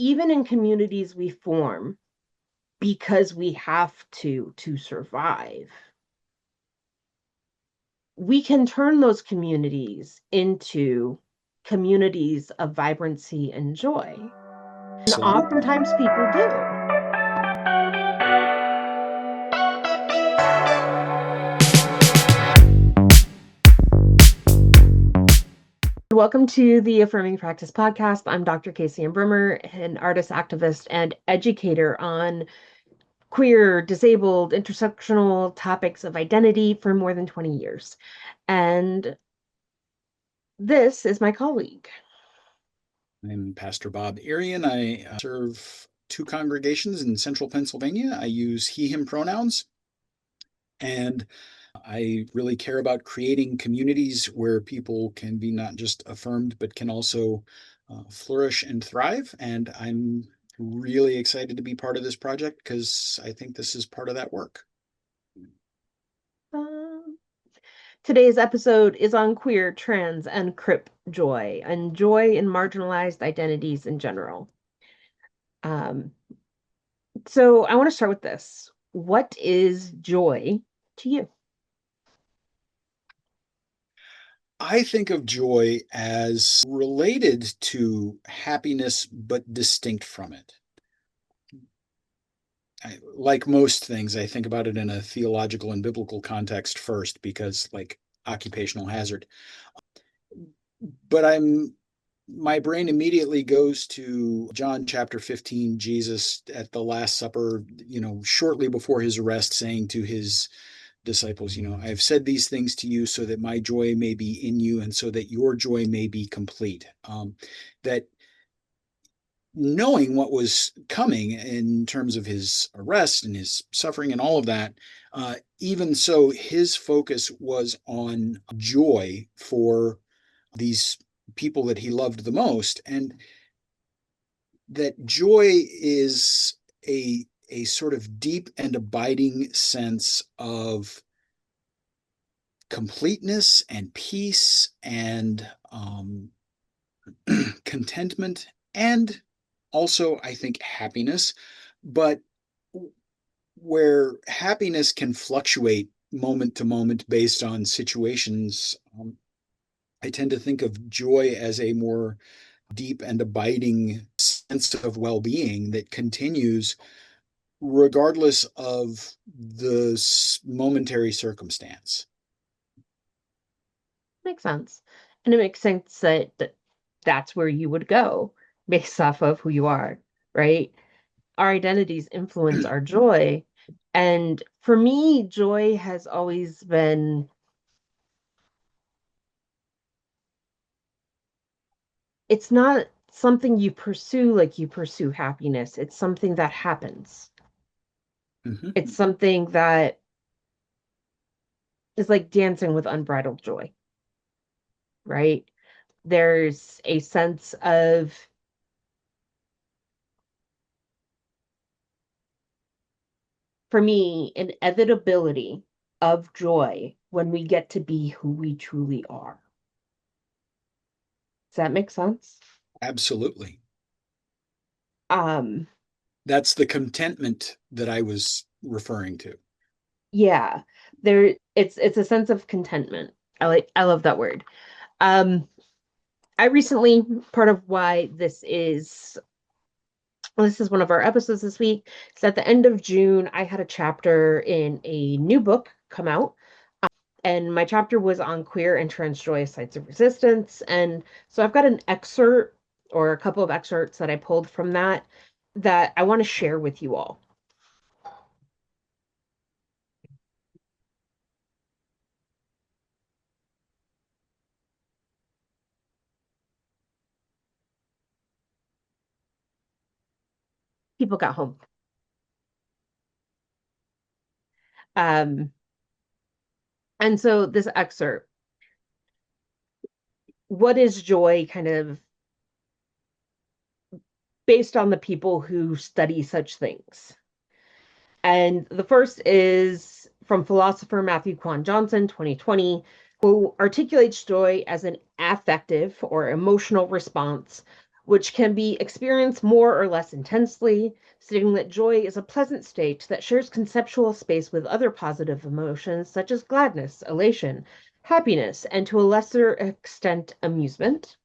even in communities we form because we have to survive, we can turn those communities into communities of vibrancy and joy. And oftentimes people do. Welcome to the Affirming Practice podcast. I'm Dr. Casey Brimmer, an artist, activist, and educator on queer, disabled, intersectional topics of identity for more than 20 years. And this is my colleague. I'm Pastor Bob Arian. I serve two congregations in central Pennsylvania. I use he, him pronouns. And I really care about creating communities where people can be not just affirmed, but can also flourish and thrive. And I'm really excited to be part of this project because I think this is part of that work. Today's episode is on queer, trans, and crip joy, and joy in marginalized identities in general. So I want to start with this. What is joy to you? I think of joy as related to happiness, but distinct from it. Like most things, I think about it in a theological and biblical context first, because like occupational hazard. But my brain immediately goes to John chapter 15, Jesus at the Last Supper, shortly before his arrest, saying to his disciples, I have said these things to you so that my joy may be in you and so that your joy may be complete. That knowing what was coming in terms of his arrest and his suffering and all of that, even so, his focus was on joy for these people that he loved the most. And that joy is a sort of deep and abiding sense of completeness and peace and contentment, and also, I think, happiness, but where happiness can fluctuate moment to moment based on situations. I tend to think of joy as a more deep and abiding sense of well-being that continues regardless of the momentary circumstance. Makes sense. And it makes sense that that's where you would go based off of who you are, right? Our identities influence our joy. And for me, joy has always been it's not something you pursue like you pursue happiness. It's something that happens. Mm-hmm. It's something that is like dancing with unbridled joy, right? There's a sense of for me, an inevitability of joy when we get to be who we truly are. Does that make sense? Absolutely. Um, That's the contentment that I was referring to. yeah, it's a sense of contentment. I love that word. I recently, part of why this is one of our episodes this week, is at the end of June, I had a chapter in a new book come out. And my chapter was on queer and trans joy sites of resistance. And so I've got an excerpt or a couple of excerpts that I pulled from that I want to share with you all. People got home. And so this excerpt, what is joy kind of based on the people who study such things? And the first is from philosopher Matthew Quan Johnson, 2020, who articulates joy as an affective or emotional response which can be experienced more or less intensely, stating that joy is a pleasant state that shares conceptual space with other positive emotions such as gladness, elation, happiness, and to a lesser extent, amusement.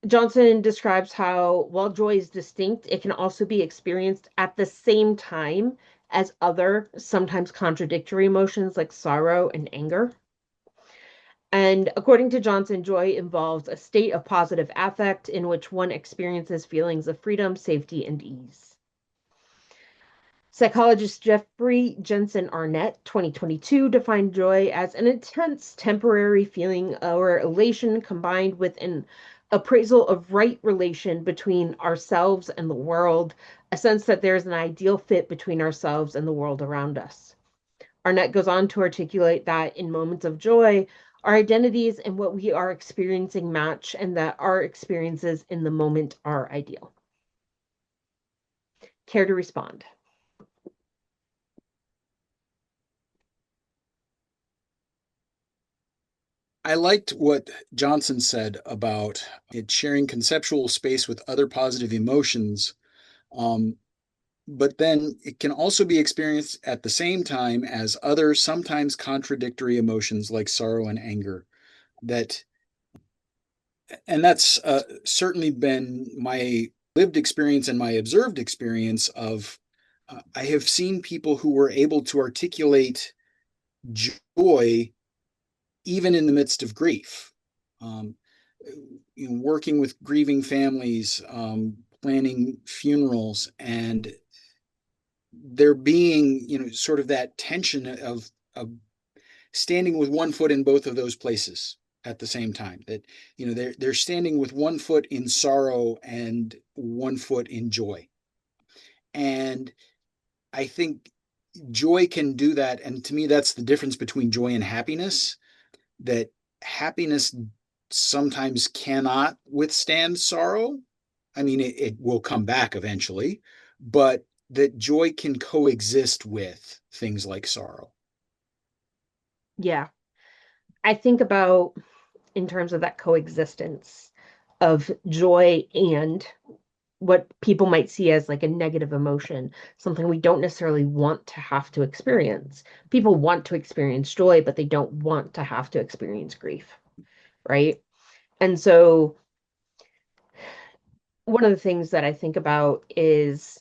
Johnson describes how, while joy is distinct, it can also be experienced at the same time as other, sometimes contradictory emotions like sorrow and anger. And according to Johnson, joy involves a state of positive affect in which one experiences feelings of freedom, safety, and ease. Psychologist Jeffrey Jensen Arnett, 2022, defined joy as an intense temporary feeling or elation combined with an appraisal of right relation between ourselves and the world, a sense that there's an ideal fit between ourselves and the world around us. Arnett goes on to articulate that in moments of joy, our identities and what we are experiencing match, and that our experiences in the moment are ideal. Care to respond? I liked what Johnson said about it sharing conceptual space with other positive emotions, um, but then it can also be experienced at the same time as other, sometimes contradictory emotions like sorrow and anger. That, and that's certainly been my lived experience and my observed experience of. I have seen people who were able to articulate joy even in the midst of grief. Um, Working with grieving families, planning funerals, and there being, sort of that tension of standing with one foot in both of those places at the same time. That they're standing with one foot in sorrow and one foot in joy. And I think joy can do that. And to me, that's the difference between joy and happiness. That happiness sometimes cannot withstand sorrow. I mean, it will come back eventually, but that joy can coexist with things like sorrow. Yeah. I think about in terms of that coexistence of joy and what people might see as like a negative emotion, something we don't necessarily want to have to experience. People want to experience joy, but they don't want to have to experience grief, right? And so one of the things that I think about is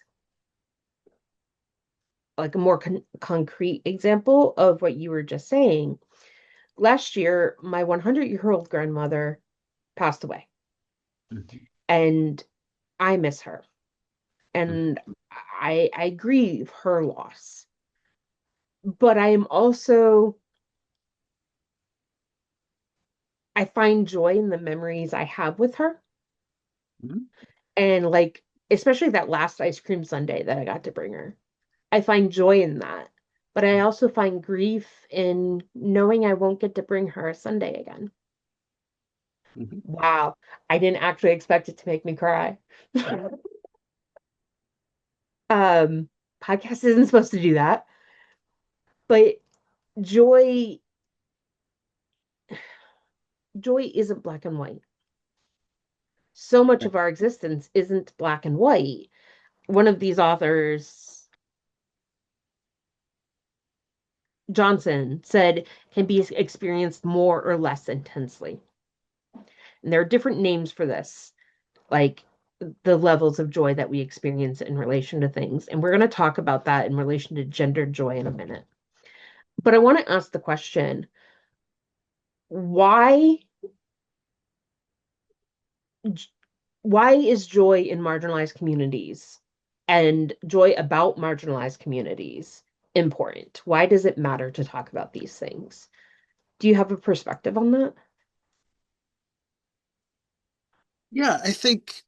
like a more concrete example of what you were just saying. Last year, my 100-year-old grandmother passed away, Mhm. and I miss her. Mhm. And I grieve her loss. But I am also I find joy in the memories I have with her. Mhm. And like especially that last ice cream sundae that I got to bring her. I find joy in that. But I also find grief in knowing I won't get to bring her a sundae again. Mhm. Wow. I didn't actually expect it to make me cry. Um, Podcast isn't supposed to do that, but joy joy isn't black and white. So much of our existence isn't black and white. One of these authors, Johnson, said can be experienced more or less intensely. And there are different names for this, like the levels of joy that we experience in relation to things. And we're going to talk about that in relation to gender joy in a minute. But I want to ask the question, why why is joy in marginalized communities and joy about marginalized communities important? Why does it matter to talk about these things? Do you have a perspective on that? Yeah, I think,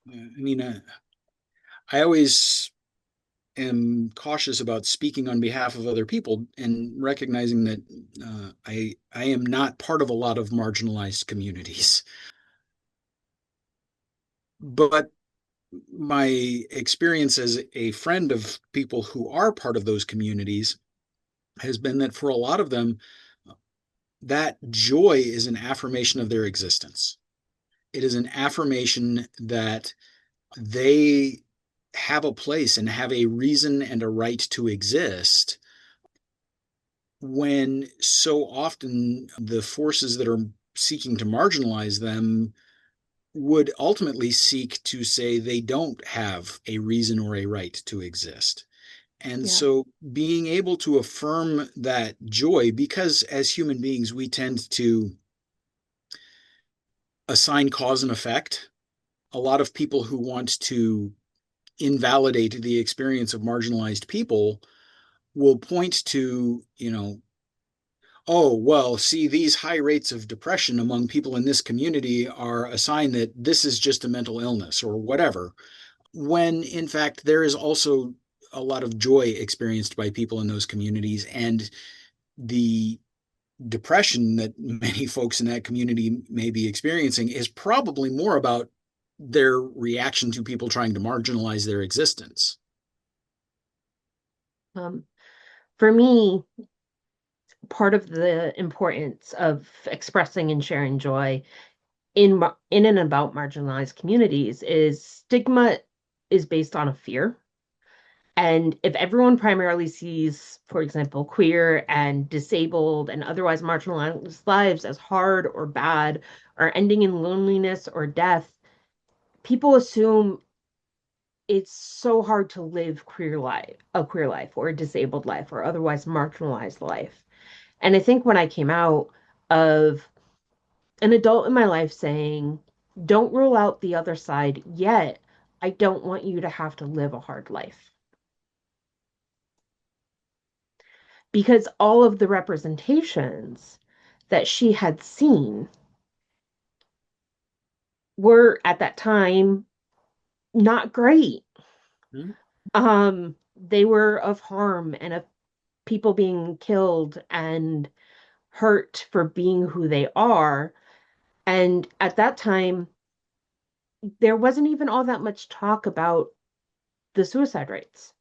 I mean, I always am cautious about speaking on behalf of other people and recognizing that I am not part of a lot of marginalized communities. But my experience as a friend of people who are part of those communities has been that for a lot of them, that joy is an affirmation of their existence. It is an affirmation that they have a place and have a reason and a right to exist, when so often the forces that are seeking to marginalize them would ultimately seek to say they don't have a reason or a right to exist. And Yeah. so being able to affirm that joy, because as human beings, we tend to assign cause and effect. A lot of people who want to invalidate the experience of marginalized people will point to, oh, well, see, these high rates of depression among people in this community are a sign that this is just a mental illness or whatever, when in fact there is also a lot of joy experienced by people in those communities. And the depression that many folks in that community may be experiencing is probably more about their reaction to people trying to marginalize their existence. Um, for me, part of the importance of expressing and sharing joy in and about marginalized communities is stigma is based on a fear. And if everyone primarily sees, for example, queer and disabled and otherwise marginalized lives as hard or bad or ending in loneliness or death, people assume it's so hard to live a queer life or a disabled life or otherwise marginalized life. And I think when I came out of an adult in my life saying, don't rule out the other side yet, I don't want you to have to live a hard life. Because all of the representations that she had seen were at that time not great. Hmm? They were of harm and of people being killed and hurt for being who they are. And at that time, there wasn't even all that much talk about the suicide rates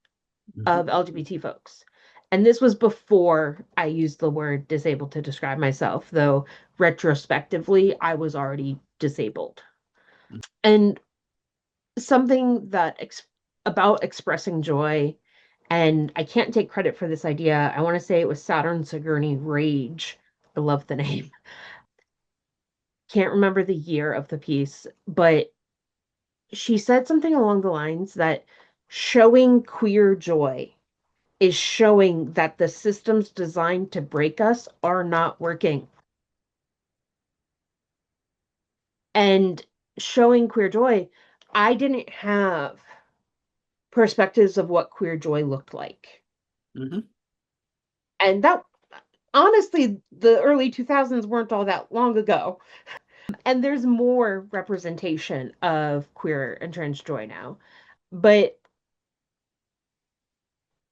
Hmm. of LGBT folks. And this was before I used the word disabled to describe myself, though retrospectively, I was already disabled. And something about expressing joy, and I can't take credit for this idea. I want to say it was Saturn Sigourney Rage. I love the name. Can't remember the year of the piece, but she said something along the lines that showing queer joy is showing that the systems designed to break us are not working. And showing queer joy, I didn't have perspectives of what queer joy looked like. Hmm. And that, honestly, the early 2000s weren't all that long ago. And there's more representation of queer and trans joy now. But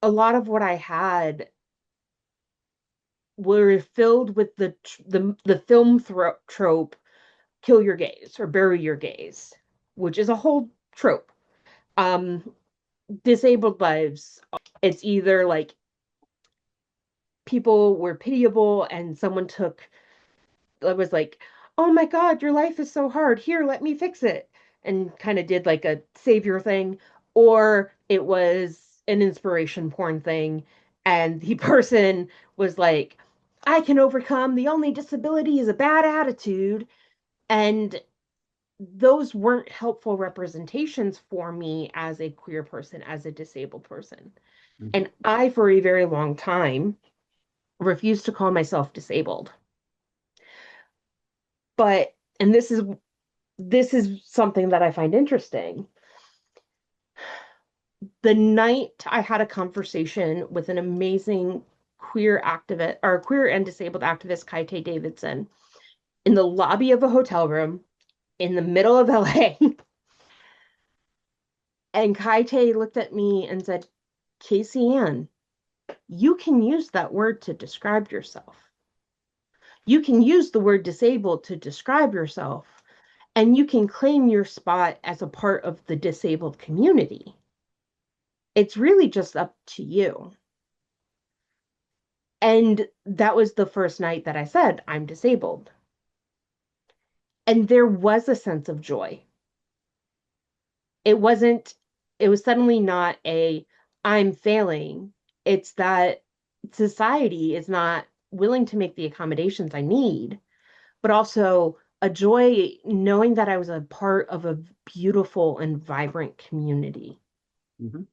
a lot of what I had were filled with the film trope, kill your gays or bury your gays, which is a whole trope. Um, Disabled lives, it's either like people were pitiable and someone took, I was like, oh my God, your life is so hard. Here, let me fix it. And kind of did like a savior thing. Or it was an inspiration porn thing. And the person was like, I can overcome. The only disability is a bad attitude. And those weren't helpful representations for me as a queer person, as a disabled person. Hmm. And I, for a very long time, refused to call myself disabled. But, and this is something that I find interesting. The night I had a conversation with an amazing queer activist or queer and disabled activist, Kaite Davidson, in the lobby of a hotel room in the middle of LA. And Kaite looked at me and said, Casey Ann, you can use that word to describe yourself. You can use the word disabled to describe yourself, and you can claim your spot as a part of the disabled community. It's really just up to you. And that was the first night that I said, I'm disabled. And there was a sense of joy. It wasn't, it was suddenly not a, I'm failing. It's that society is not willing to make the accommodations I need, but also a joy knowing that I was a part of a beautiful and vibrant community. Mhm.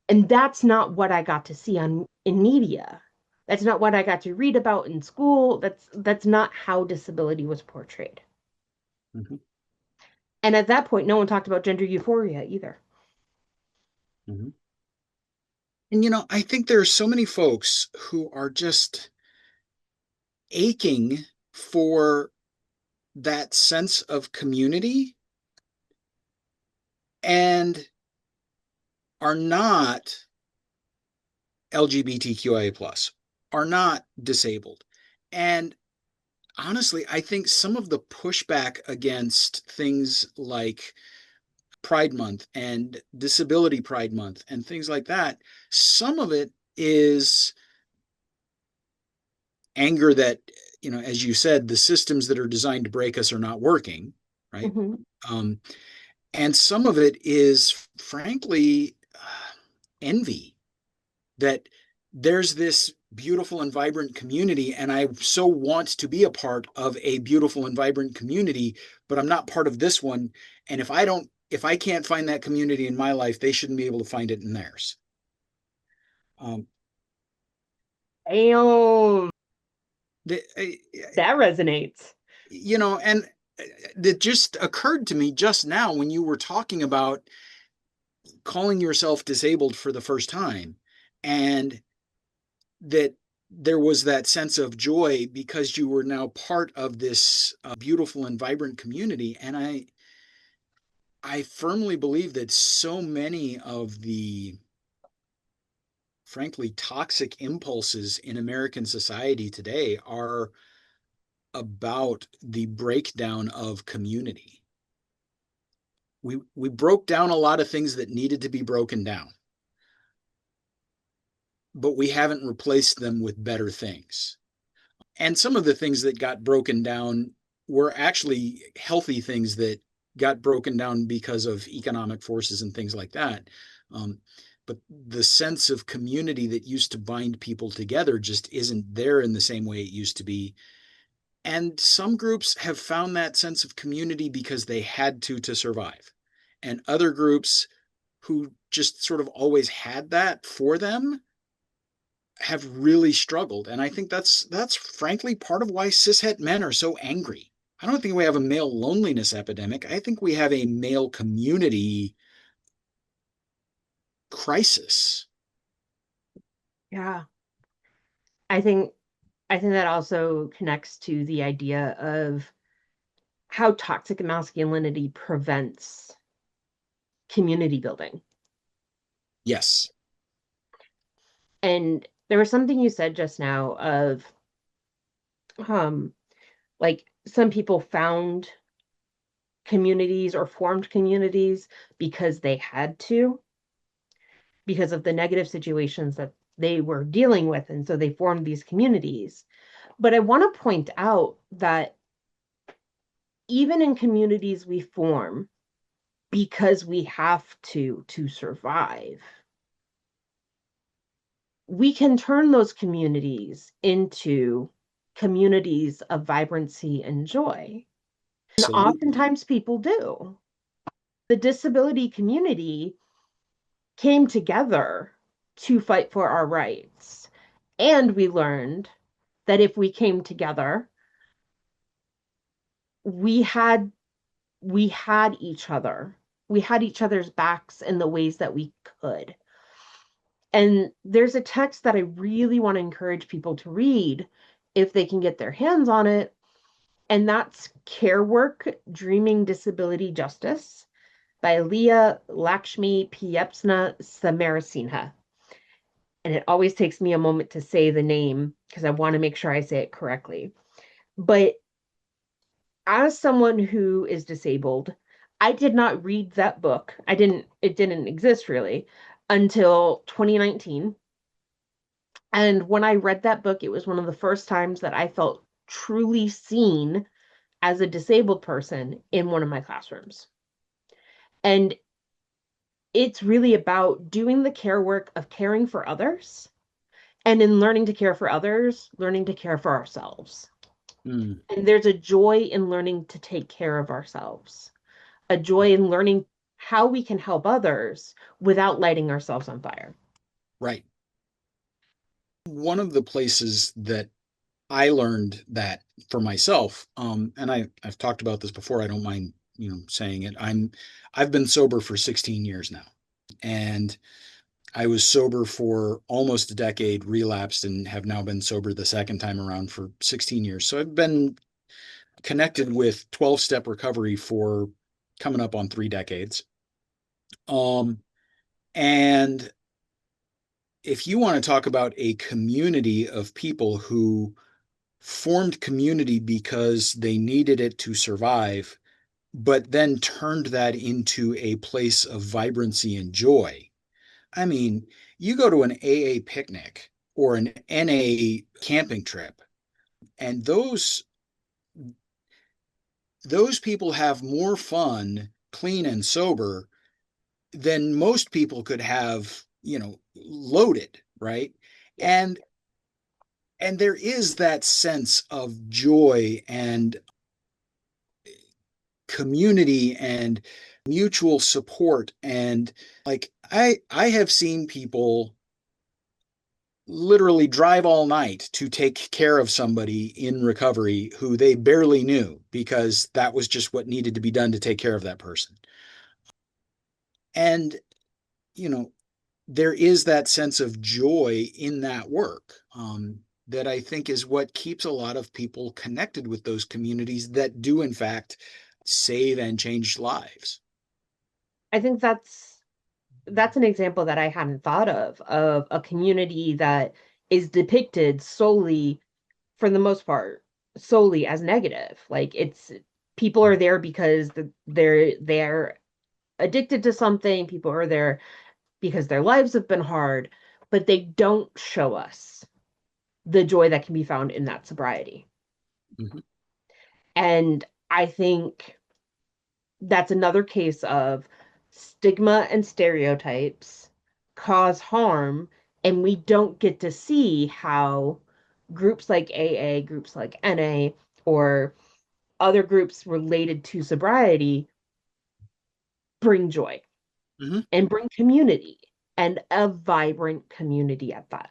And that's not what I got to see on in media. That's not what I got to read about in school. That's not how disability was portrayed. Mhm. And at that point, no one talked about gender euphoria either. Mhm. And I think there are so many folks who are just aching for that sense of community and are not LGBTQIA plus, are not disabled. And honestly, I think some of the pushback against things like Pride Month and Disability Pride Month and things like that, some of it is anger that, as you said, the systems that are designed to break us are not working, right? Mm-hmm. Um, and some of it is, frankly, envy that there's this beautiful and vibrant community, and I so want to be a part of a beautiful and vibrant community, but I'm not part of this one. And if I can't find that community in my life, they shouldn't be able to find it in theirs. Um, Damn, the, that resonates. and it just occurred to me just now when you were talking about calling yourself disabled for the first time, and that there was that sense of joy because you were now part of this beautiful and vibrant community. And I firmly believe that so many of the frankly toxic impulses in American society today are about the breakdown of community. We broke down a lot of things that needed to be broken down, but we haven't replaced them with better things. And some of the things that got broken down were actually healthy things that got broken down because of economic forces and things like that. Um, but the sense of community that used to bind people together just isn't there in the same way it used to be. And some groups have found that sense of community because they had to survive. And other groups who just sort of always had that for them have really struggled. And I think that's frankly part of why cishet men are so angry. I don't think we have a male loneliness epidemic. I think we have a male community crisis. Yeah. I think I think that also connects to the idea of how toxic masculinity prevents community building. Yes. And there was something you said just now of um like some people found communities or formed communities because they had to, because of the negative situations that they were dealing with. And so they formed these communities. But I want to point out that even in communities we form because we have to survive, we can turn those communities into communities of vibrancy and joy. And Absolutely. oftentimes people do. The disability community came together to fight for our rights. And we learned that if we came together, we had we had each other. We had each other's backs in the ways that we could. And there's a text that I really want to encourage people to read if they can get their hands on it, and that's Care Work Dreaming Disability Justice by Leah, Lakshmi, Piepzna-Samarasinha. And it always takes me a moment to say the name because I want to make sure I say it correctly. But as someone who is disabled, I did not read that book. It didn't exist really until 2019. And when I read that book, it was one of the first times that I felt truly seen as a disabled person in one of my classrooms. And it's really about doing the care work of caring for others. And in learning to care for others, learning to care for ourselves. Mm, And there's a joy in learning to take care of ourselves, a joy in learning how we can help others without lighting ourselves on fire. right. One of the places that I learned that for myself, and I've talked about this before. I don't mind, saying it. I've been sober for 16 years now, and I was sober for almost a decade, relapsed, and have now been sober the second time around for 16 years. So I've been connected with 12-step recovery for coming up on 3 decades. Um, and if you want to talk about a community of people who formed community because they needed it to survive, but then turned that into a place of vibrancy and joy. I mean, you go to an AA picnic or an NA camping trip, and those people have more fun, clean and sober, than most people could have, loaded, right? Yeah. And and there is that sense of joy and community and mutual support, and like I have seen people literally drive all night to take care of somebody in recovery who they barely knew because that was just what needed to be done to take care of that person. And you know there is that sense of joy in that work, that I think is what keeps a lot of people connected with those communities that do in fact save and change lives. I think that's an example that I hadn't thought of a community that is depicted solely, for the most part, solely as negative. Like it's people are there because they're addicted to something, people are there because their lives have been hard, but they don't show us the joy that can be found in that sobriety. Mm-hmm. And I think that's another case of stigma and stereotypes cause harm, and we don't get to see how groups like AA, groups like NA, or other groups related to sobriety bring joy Mm-hmm. and bring community, and a vibrant community at that.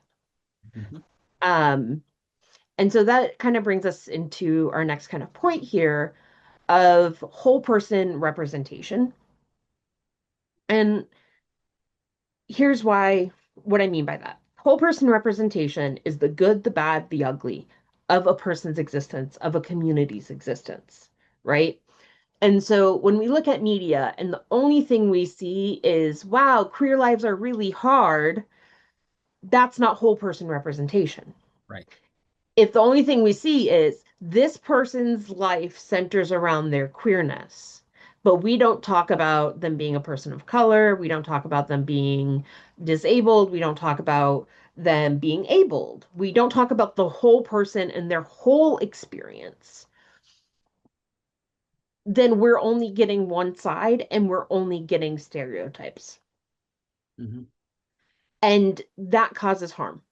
Mm-hmm. Um, and so that kind of brings us into our next kind of point here of whole person representation. And here's why, what I mean by that. Whole person representation is the good, the bad, the ugly of a person's existence, of a community's existence, right? And so when we look at media and the only thing we see is, wow, queer lives are really hard, that's not whole person representation. Right. If the only thing we see is this person's life centers around their queerness, but we don't talk about them being a person of color, we don't talk about them being disabled, we don't talk about them being abled, we don't talk about the whole person and their whole experience, then we're only getting one side and we're only getting stereotypes. Mm-hmm. And that causes harm.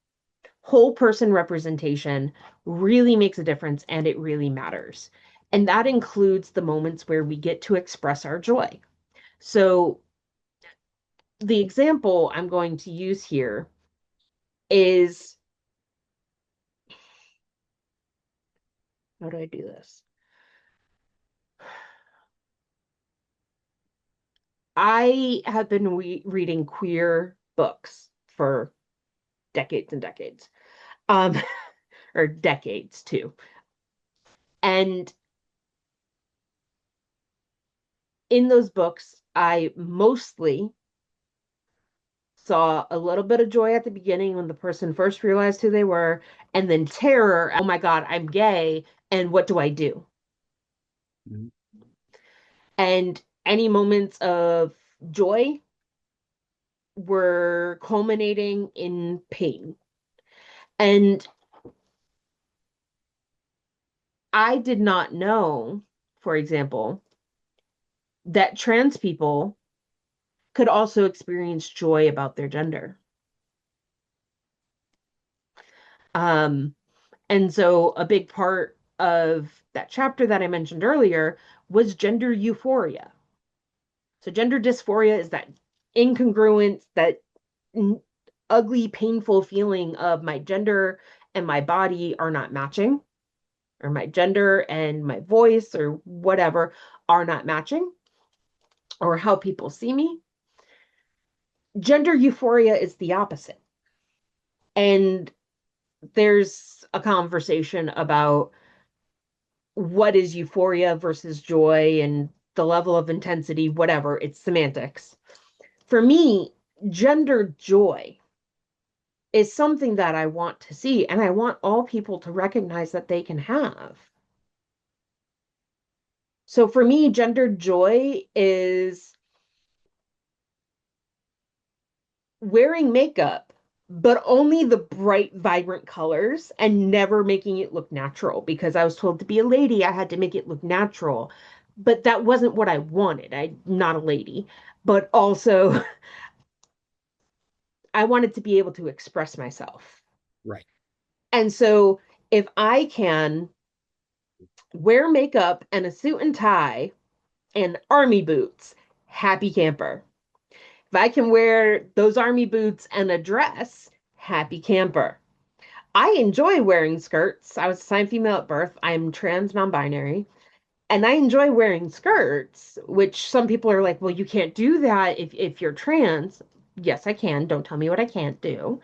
Whole person representation really makes a difference and it really matters. And that includes the moments where we get to express our joy. So, the example I'm going to use here is, how do I do this? I have been reading queer books for decades and decades, um, or decades too. And in those books, I mostly saw a little bit of joy at the beginning when the person first realized who they were, and then terror. Oh my God, I'm gay. And what do I do? Mm-hmm. And any moments of joy were culminating in pain. And I did not know, for example, that trans people could also experience joy about their gender. Um, and so a big part of that chapter that I mentioned earlier was gender euphoria. So gender dysphoria is that incongruence, that ugly, painful feeling of my gender and my body are not matching, or my gender and my voice or whatever are not matching, or how people see me. Gender euphoria is the opposite. And there's a conversation about what is euphoria versus joy and the level of intensity, whatever, it's semantics. For me, gender joy is something that I want to see, and I want all people to recognize that they can have. So for me, gender joy is wearing makeup, but only the bright, vibrant colors and never making it look natural because I was told to be a lady, I had to make it look natural. But that wasn't what I wanted. I'm not a lady, but also I wanted to be able to express myself. Right. And so if I can wear makeup and a suit and tie and army boots, happy camper. If I can wear those army boots and a dress, happy camper. I enjoy wearing skirts. I was assigned female at birth. I'm trans non-binary. And I enjoy wearing skirts, which some people are like, well, you can't do that if you're trans. Yes, I can. Don't tell me what I can't do.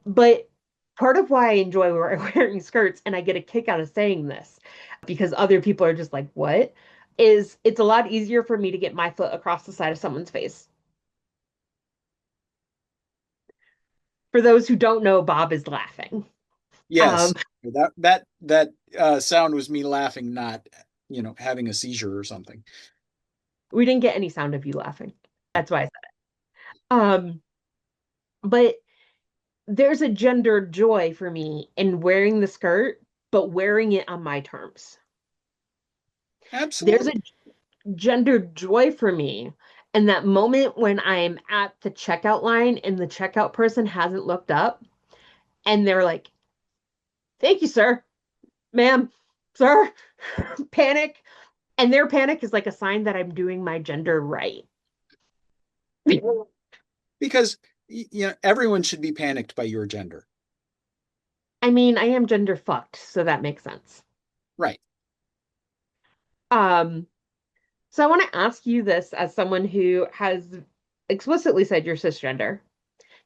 But part of why I enjoy wearing skirts, and I get a kick out of saying this, because other people are just like, what? Is it's a lot easier for me to get my foot across the side of someone's face. For those who don't know, Bob is laughing. Um, Yes. That sound was me laughing, not, having a seizure or something. we didn't get any sound of you laughing. That's why I said it. But there's a gender joy for me in wearing the skirt, but wearing it on my terms. There's a Absolutely. gender joy for me in that moment when I'm at the checkout line and the checkout person hasn't looked up and they're like, thank you, sir, ma'am, sir, panic. And their panic is like a sign that I'm doing my gender right. Because everyone should be panicked by your gender. I mean, I am gender fucked, so that makes sense. Right. Um, so I want to ask you this as someone who has explicitly said you're cisgender.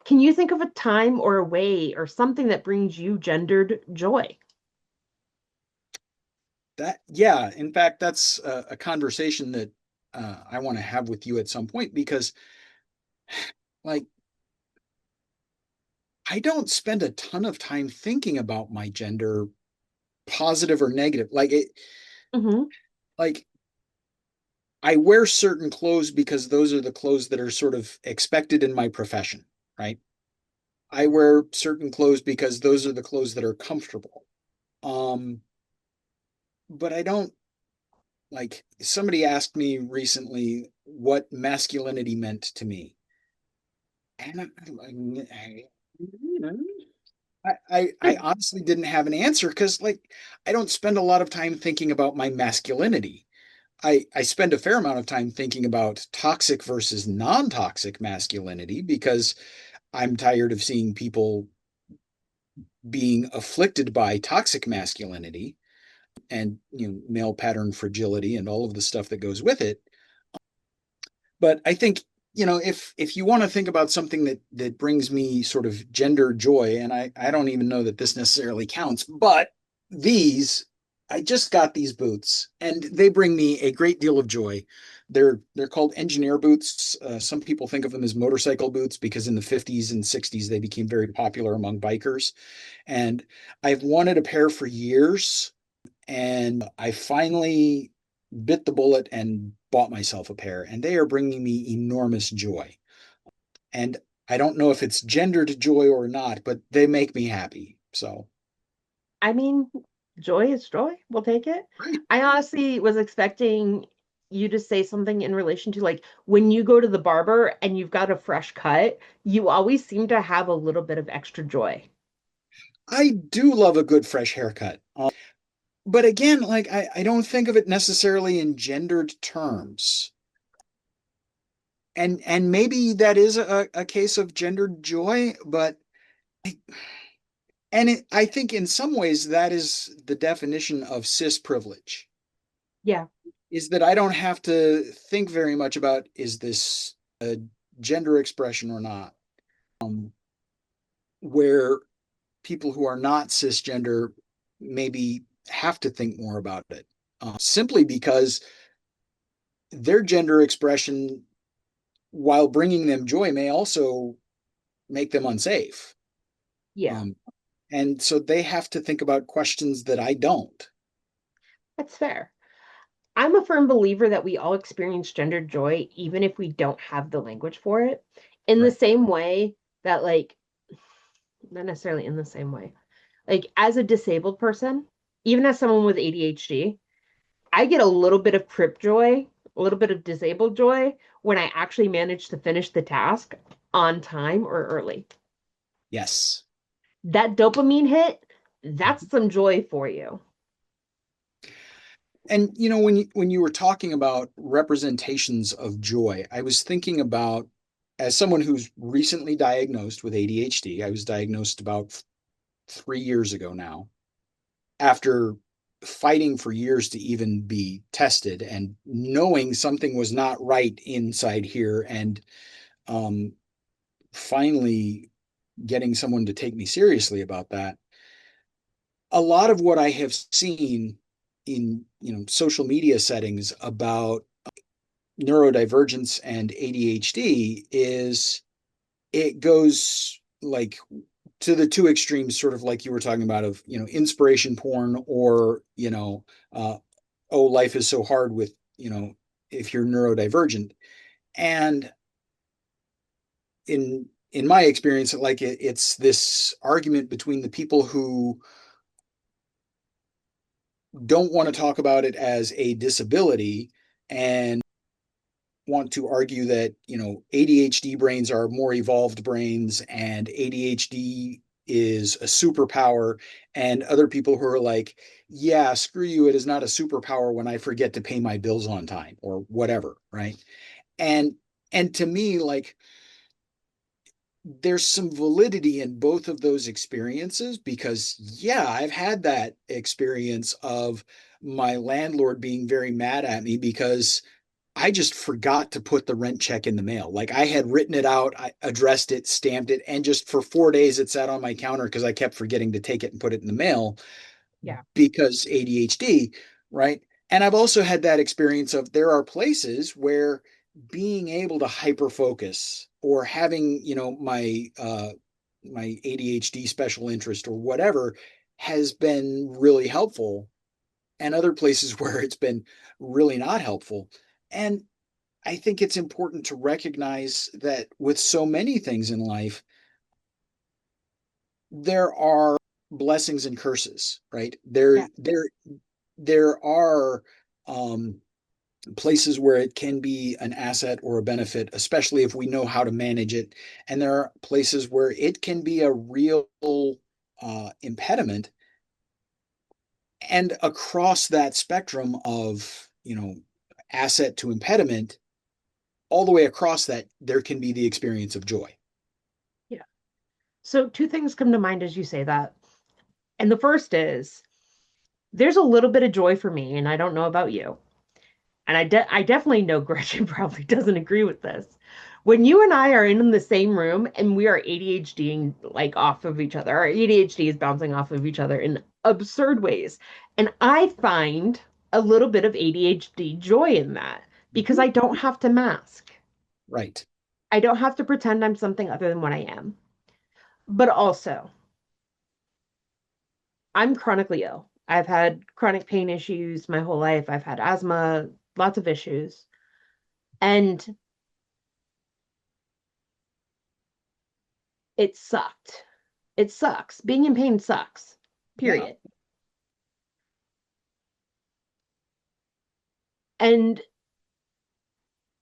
Can you think of a time or a way or something that brings you gendered joy? Yeah, in fact, that's a conversation that I want to have with you at some point because, like, I don't spend a ton of time thinking about my gender, positive or negative. Hmm. Like I wear certain clothes because those are the clothes that are sort of expected in my profession, right? I wear certain clothes because those are the clothes that are comfortable. Um, but I don't like somebody asked me recently what masculinity meant to me. And I honestly didn't have an answer because I don't spend a lot of time thinking about my masculinity. I spend a fair amount of time thinking about toxic versus non-toxic masculinity because I'm tired of seeing people being afflicted by toxic masculinity and male pattern fragility and all of the stuff that goes with it. But I think, if you want to think about something that brings me sort of gender joy, and I don't even know that this necessarily counts, but these I just got these boots and they bring me a great deal of joy. They're called engineer boots. Some people think of them as motorcycle boots because in the 50s and 60s they became very popular among bikers. And I've wanted a pair for years, and I finally bit the bullet and bought myself a pair, and they are bringing me enormous joy. And I don't know if it's gendered joy or not, but they make me happy. So, I mean, joy is joy. We'll take it. right. I honestly was expecting you to say something in relation to like when you go to the barber and you've got a fresh cut, you always seem to have a little bit of extra joy. I do love a good fresh haircut. But again, like I don't think of it necessarily in gendered terms. And maybe that is a case of gendered joy, but I think in some ways that is the definition of cis privilege, Yeah, is that I don't have to think very much about is this a gender expression or not. Where people who are not cisgender maybe have to think more about it, simply because their gender expression, while bringing them joy, may also make them unsafe. yeah, Um, and so they have to think about questions that I don't. that's fair. I'm a firm believer that we all experience gendered joy, even if we don't have the language for it, in the Right. same way that, like, not necessarily in the same way. Like, as a disabled person, even as someone with ADHD, I get a little bit of trip joy, a little bit of disabled joy when I actually manage to finish the task on time or early. Yes. That dopamine hit, that's some joy for you. And when you were talking about representations of joy, I was thinking about, as someone who's recently diagnosed with ADHD, I was diagnosed about 3 years ago now, after fighting for years to even be tested and knowing something was not right inside here, and um, finally getting someone to take me seriously about that. A lot of what I have seen in social media settings about neurodivergence and ADHD is it goes like to the two extremes, sort of like you were talking about, of inspiration porn, or uh, oh, life is so hard with if you're neurodivergent. And in my experience, like it's this argument between the people who don't want to talk about it as a disability and want to argue that ADHD brains are more evolved brains and ADHD is a superpower, and other people who are like, yeah, screw you, it is not a superpower when I forget to pay my bills on time or whatever, right? And and to me, like, there's some validity in both of those experiences, because yeah, I've had that experience of my landlord being very mad at me because I just forgot to put the rent check in the mail. Like, I had written it out, I addressed it, stamped it, and just for 4 days it sat on my counter because I kept forgetting to take it and put it in the mail Yeah. because ADHD, right? And I've also had that experience of, there are places where being able to hyper focus, or having, my ADHD special interest or whatever, has been really helpful, and other places where it's been really not helpful. And I think it's important to recognize that with so many things in life, there are blessings and curses, right? Yeah. There are um, places where it can be an asset or a benefit, especially if we know how to manage it. And there are places where it can be a real impediment. And across that spectrum of, asset to impediment, all the way across that, there can be the experience of joy. Yeah. So two things come to mind as you say that. And the first is there's a little bit of joy for me, and I don't know about you. And I definitely know Gretchen probably doesn't agree with this. When you and I are in the same room and we are ADHDing like off of each other, our ADHD is bouncing off of each other in absurd ways. And I find a little bit of ADHD joy in that because Mhm. I don't have to mask. Right. I don't have to pretend I'm something other than what I am. But also, I'm chronically ill. I've had chronic pain issues my whole life. I've had asthma, lots of issues. And it sucked. It sucks. Being in pain sucks. Yeah. Period. And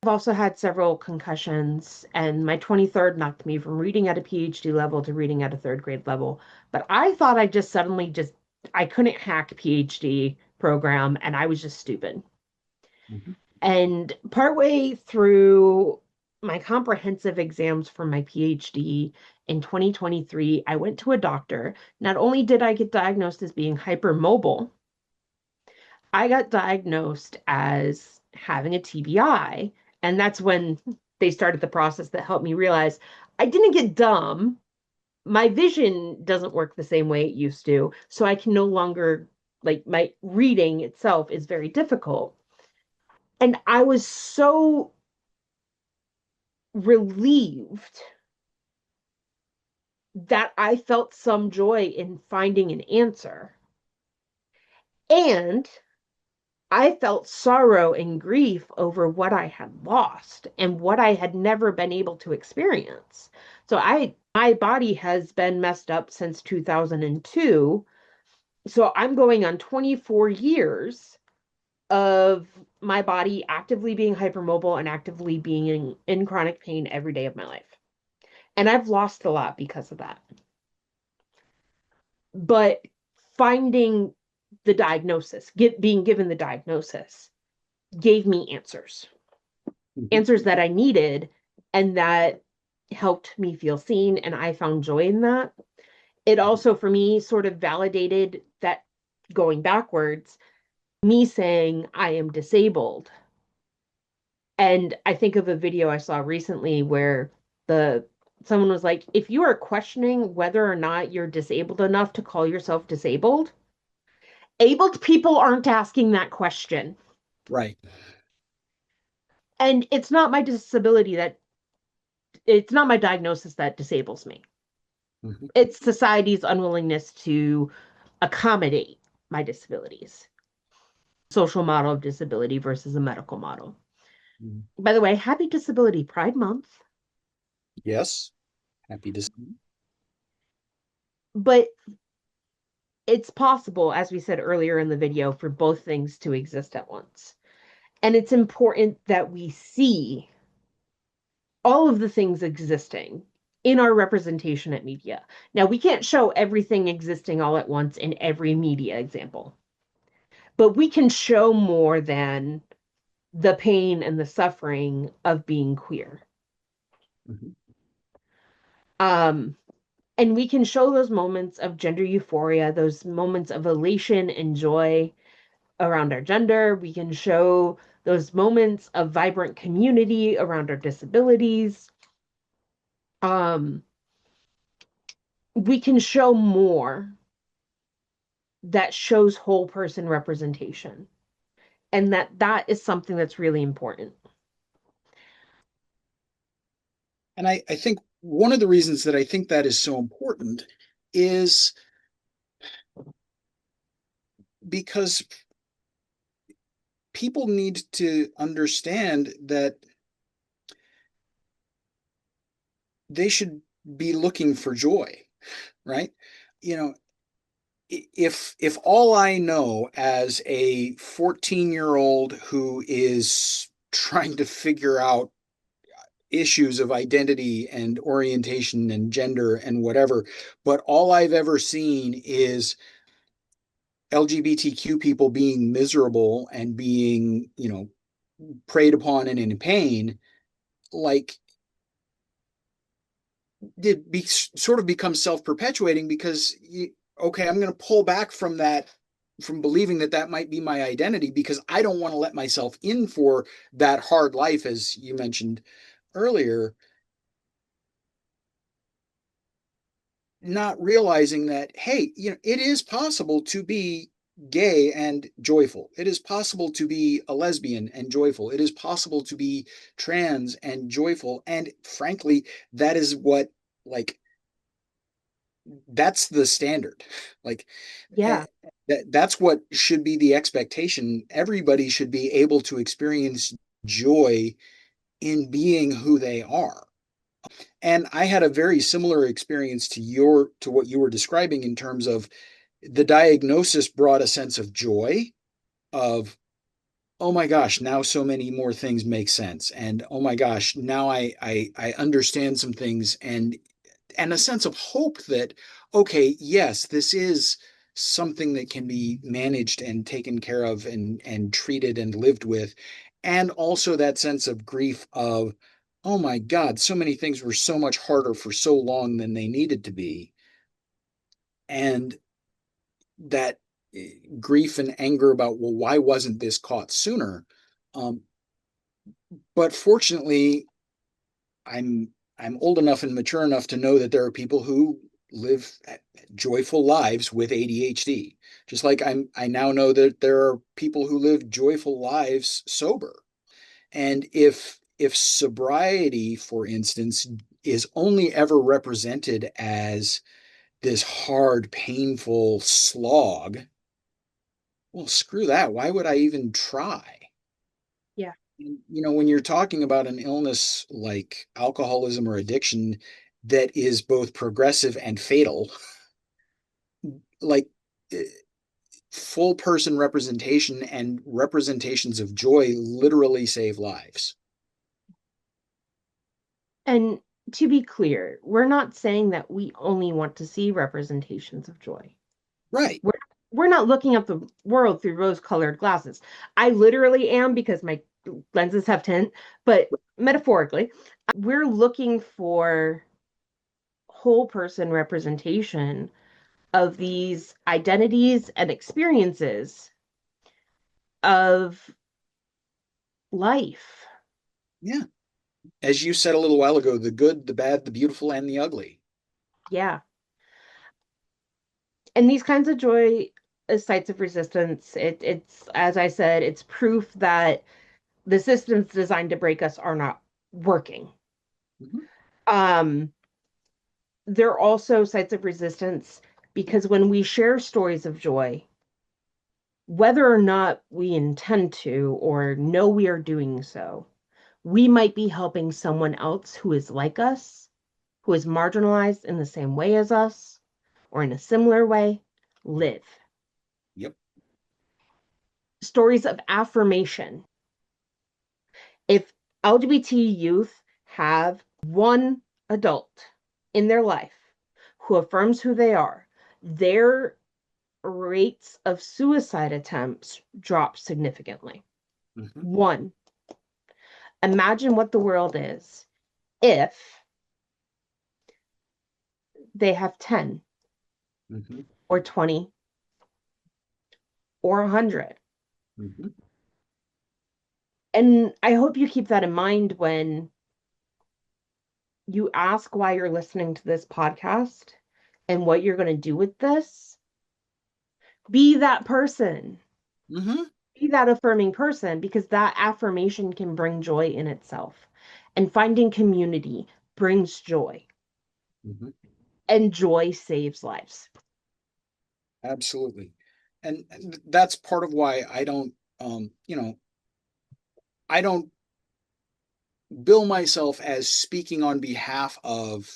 I've also had several concussions, and my 23rd knocked me from reading at a PhD level to reading at a third grade level. But I thought I just suddenly just I couldn't hack PhD program, and I was just stupid. Mhm. And partway through my comprehensive exams for my PhD in 2023, I went to a doctor. Not only did I get diagnosed as being hypermobile, I got diagnosed as having a TBI. And that's when they started the process that helped me realize I didn't get dumb. My vision doesn't work the same way it used to. So I can no longer, like, my reading itself is very difficult. And I was so relieved that I felt some joy in finding an answer. And I felt sorrow and grief over what I had lost and what I had never been able to experience. So my body has been messed up since 2002. So I'm going on 24 years of my body actively being hypermobile and actively being in chronic pain every day of my life. And I've lost a lot because of that. But finding the diagnosis, being given the diagnosis, gave me Mhm. answers that I needed, and that helped me feel seen. And I found joy in that. It Mhm. also, for me, sort of validated that going backwards, me saying I am disabled. And I think of a video I saw recently where the someone was like, if you are questioning whether or not you're disabled enough to call yourself disabled, abled people aren't asking that question. Right. And it's not my diagnosis that disables me. Mhm. It's society's unwillingness to accommodate my disabilities. Social model of disability versus a medical model. Mhm. By the way, happy Disability Pride Month. Yes. Happy to see. But it's possible, as we said earlier in the video, for both things to exist at once. And it's important that we see all of the things existing in our representation at media. Now, we can't show everything existing all at once in every media example, but we can show more than the pain and the suffering of being queer. Mhm. Um, and we can show those moments of gender euphoria, those moments of elation and joy around our gender. We can show those moments of vibrant community around our disabilities. Um, we can show more that shows whole person representation, and that is something that's really important. And I think one of the reasons that I think that is so important is because people need to understand that they should be looking for joy, right? You know, if all I know as a 14-year-old who is trying to figure out issues of identity and orientation and gender and whatever, but all I've ever seen is LGBTQ people being miserable and being, preyed upon and in pain, like it sort of becomes self-perpetuating because okay, I'm going to pull back from that, from believing that that might be my identity, because I don't want to let myself in for that hard life, as you mentioned earlier, not realizing that, hey, it is possible to be gay and joyful. It is possible to be a lesbian and joyful. It is possible to be trans and joyful. And frankly, that is what, like, that's the standard. Like, eh, Yeah. that's what should be the expectation. Everybody should be able to experience joy in being who they are. And I had a very similar experience to what you were describing in terms of the diagnosis brought a sense of joy of, oh my gosh, now so many more things make sense. And oh my gosh, now I understand some things, and a sense of hope that, okay, yes, this is something that can be managed and taken care of and treated and lived with. And also that sense of grief of, oh my God, so many things were so much harder for so long than they needed to be. And that grief and anger about, well, why wasn't this caught sooner? Um, but fortunately, I'm I'm old enough and mature enough to know that there are people who live joyful lives with ADHD. Just like I now know that there are people who live joyful lives sober. And if sobriety, for instance, is only ever represented as this hard, painful slog, well, screw that. Why would I even try? Yeah. When you're talking about an illness like alcoholism or addiction that is both progressive and fatal, like eh, full person representation and representations of joy literally save lives. And to be clear, we're not saying that we only want to see representations of joy. Right. We're we're not looking at the world through rose-colored glasses. I literally am because my lenses have tint, but metaphorically, we're looking for whole person representation of these identities and experiences of life. Yeah. As you said a little while ago, the good, the bad, the beautiful, and the ugly. Yeah. And these kinds of joy as sites of resistance, it's, as I said, it's proof that the systems designed to break us are not working. Mhm. Um, they're also sites of resistance because when we share stories of joy, whether or not we intend to or know we are doing so, we might be helping someone else who is like us, who is marginalized in the same way as us, or in a similar way, live. Yep. Stories of affirmation. If LGBT youth have one adult in their life who affirms who they are, their rates of suicide attempts drop significantly. Hmm. One, imagine what the world is if they have 10 Hmm. or 20 or 100. Hmm. And I hope you keep that in mind when you ask why you're listening to this podcast and what you're going to do with this. Be that person. Hmm. Be that affirming person because that affirmation can bring joy in itself. And finding community brings joy, Hmm. and joy saves lives. Absolutely. And that's part of why I don't bill myself as speaking on behalf of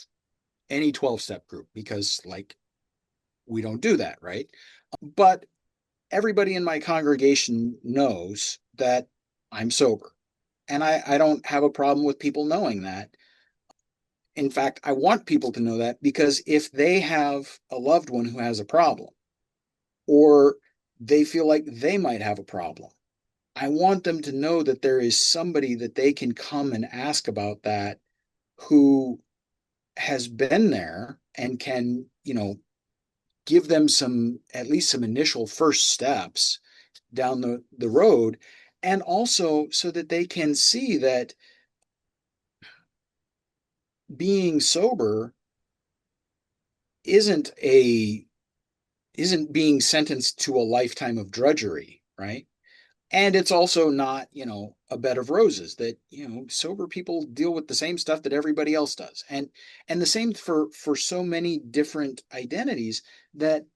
any 12-step group because, like, we don't do that, right? But everybody in my congregation knows that I'm sober. And I don't have a problem with people knowing that. In fact, I want people to know that because if they have a loved one who has a problem or they feel like they might have a problem, I want them to know that there is somebody that they can come and ask about that who has been there and can, give them some, at least some initial first steps down the road. And also so that they can see that being sober isn't a isn't being sentenced to a lifetime of drudgery, right? And it's also not, a bed of roses that, sober people deal with the same stuff that everybody else does. And the same for so many different identities that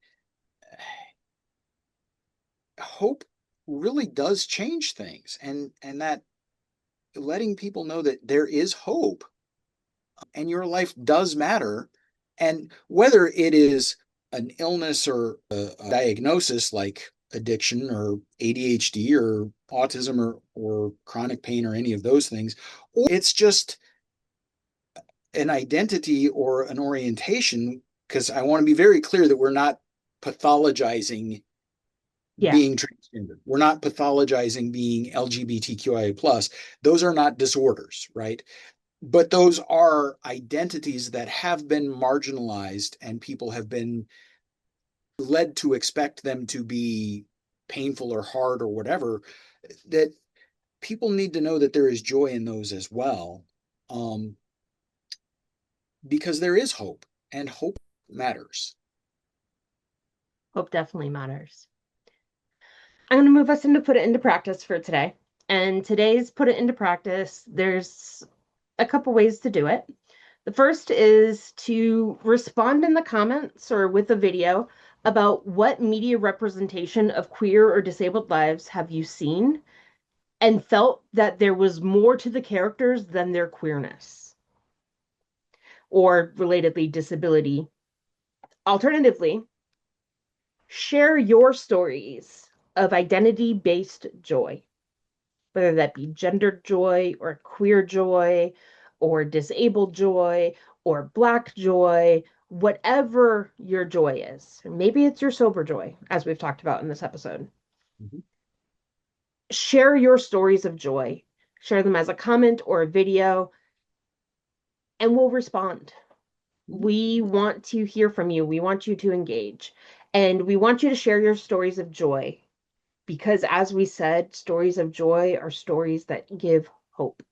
hope really does change things. And that letting people know that there is hope and your life does matter. And whether it is an illness or a diagnosis like addiction or ADHD or autism or chronic pain or any of those things, or it's just an identity or an orientation, because I want to be very clear that we're not pathologizing Yeah. being transgender. We're not pathologizing being LGBTQIA+. Those are not disorders, right? But those are identities that have been marginalized and people have been led to expect them to be painful or hard or whatever, that people need to know that there is joy in those as well, um, because there is hope, and hope matters. Hope definitely matters. I'm going to move us into put it into practice for today. And today's put it into practice, there's a couple ways to do it. The first is to respond in the comments or with a video about what media representation of queer or disabled lives have you seen and felt that there was more to the characters than their queerness or relatedly disability. Alternatively, share your stories of identity-based joy, whether that be gender joy or queer joy or disabled joy or Black joy, whatever your joy is. Maybe it's your sober joy, as we've talked about in this episode. Mhm. Share your stories of joy, share them as a comment or a video, and we'll respond. We want to hear from you. We want you to engage. And we want you to share your stories of joy because, as we said, stories of joy are stories that give hope.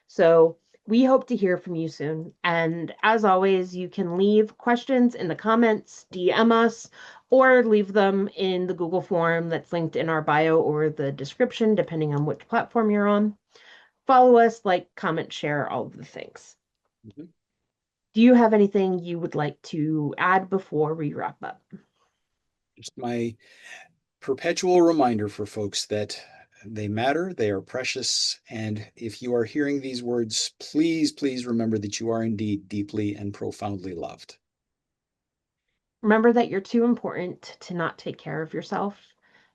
So we hope to hear from you soon. And as always, you can leave questions in the comments, DM us, or leave them in the Google form that's linked in our bio or the description, depending on which platform you're on. Follow us, like, comment, share, all of the things. Mhm. Do you have anything you would like to add before we wrap up? Just my perpetual reminder for folks that they matter, they are precious, and if you are hearing these words, please, please remember that you are indeed deeply and profoundly loved. Remember that you're too important to not take care of yourself.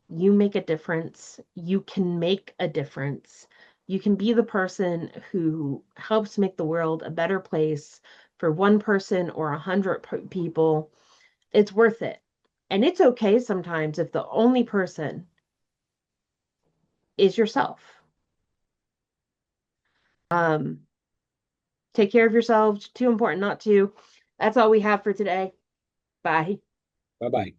You make a difference. You can make a difference. You can be the person who helps make the world a better place for one person or 100 people. It's worth it. And it's okay sometimes if the only person is yourself. Um, Take care of yourselves. Too important not to. That's all we have for today. Bye. Bye bye.